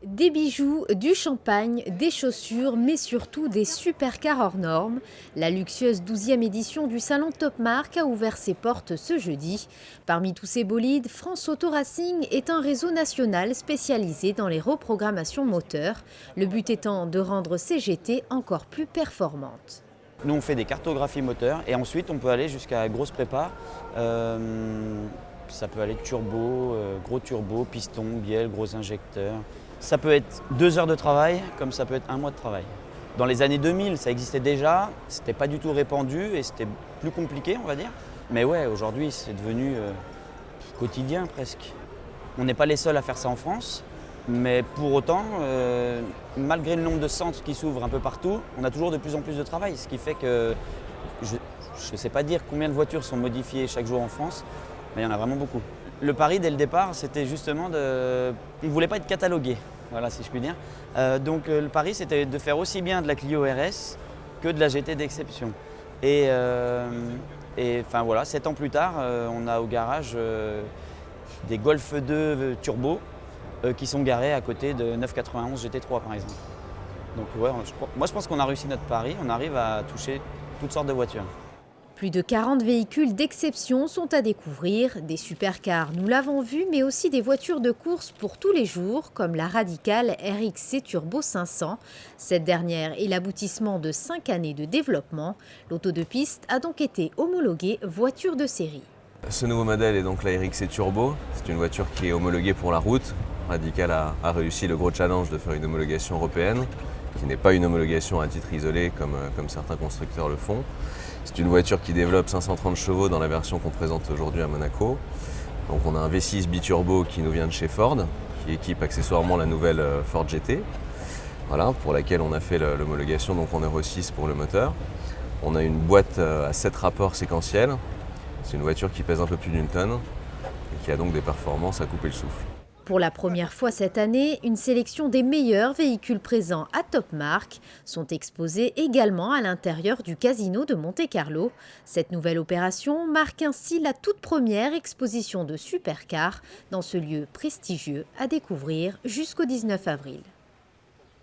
Des bijoux, du champagne, des chaussures, mais surtout des supercars hors normes. La luxueuse 12e édition du salon Top Marque a ouvert ses portes ce jeudi. Parmi tous ces bolides, France Auto Racing est un réseau national spécialisé dans les reprogrammations moteurs, le but étant de rendre ces GT encore plus performantes. Nous on fait des cartographies moteurs et ensuite on peut aller jusqu'à grosse prépa. Ça peut aller turbo, gros turbo, piston, bielle, gros injecteurs. Ça peut être 2 heures de travail comme ça peut être 1 mois de travail. Dans les années 2000, ça existait déjà, c'était pas du tout répandu et c'était plus compliqué, on va dire. Mais ouais, aujourd'hui, c'est devenu quotidien presque. On n'est pas les seuls à faire ça en France, mais pour autant, malgré le nombre de centres qui s'ouvrent un peu partout, on a toujours de plus en plus de travail, ce qui fait que je ne sais pas dire combien de voitures sont modifiées chaque jour en France, mais il y en a vraiment beaucoup. Le pari dès le départ, c'était justement de... On ne voulait pas être catalogué, voilà si je puis dire. Donc le pari, c'était de faire aussi bien de la Clio RS que de la GT d'exception. Et enfin voilà, 7 ans plus tard, on a au garage des Golf 2 turbo qui sont garés à côté de 991 GT3 par exemple. Donc ouais, moi je pense qu'on a réussi notre pari, on arrive à toucher toutes sortes de voitures. Plus de 40 véhicules d'exception sont à découvrir, des supercars, nous l'avons vu, mais aussi des voitures de course pour tous les jours, comme la Radical RXC Turbo 500. Cette dernière est l'aboutissement de 5 années de développement. L'auto de piste a donc été homologuée voiture de série. Ce nouveau modèle est donc la RXC Turbo. C'est une voiture qui est homologuée pour la route. Radical a réussi le gros challenge de faire une homologation européenne, qui n'est pas une homologation à titre isolé comme certains constructeurs le font. C'est une voiture qui développe 530 chevaux dans la version qu'on présente aujourd'hui à Monaco. Donc on a un V6 biturbo qui nous vient de chez Ford, qui équipe accessoirement la nouvelle Ford GT, voilà, pour laquelle on a fait l'homologation donc en Euro 6 pour le moteur. On a une boîte à 7 rapports séquentiels. C'est une voiture qui pèse un peu plus d'1 tonne et qui a donc des performances à couper le souffle. Pour la première fois cette année, une sélection des meilleurs véhicules présents à Top Marque sont exposés également à l'intérieur du casino de Monte-Carlo. Cette nouvelle opération marque ainsi la toute première exposition de supercars dans ce lieu prestigieux à découvrir jusqu'au 19 avril.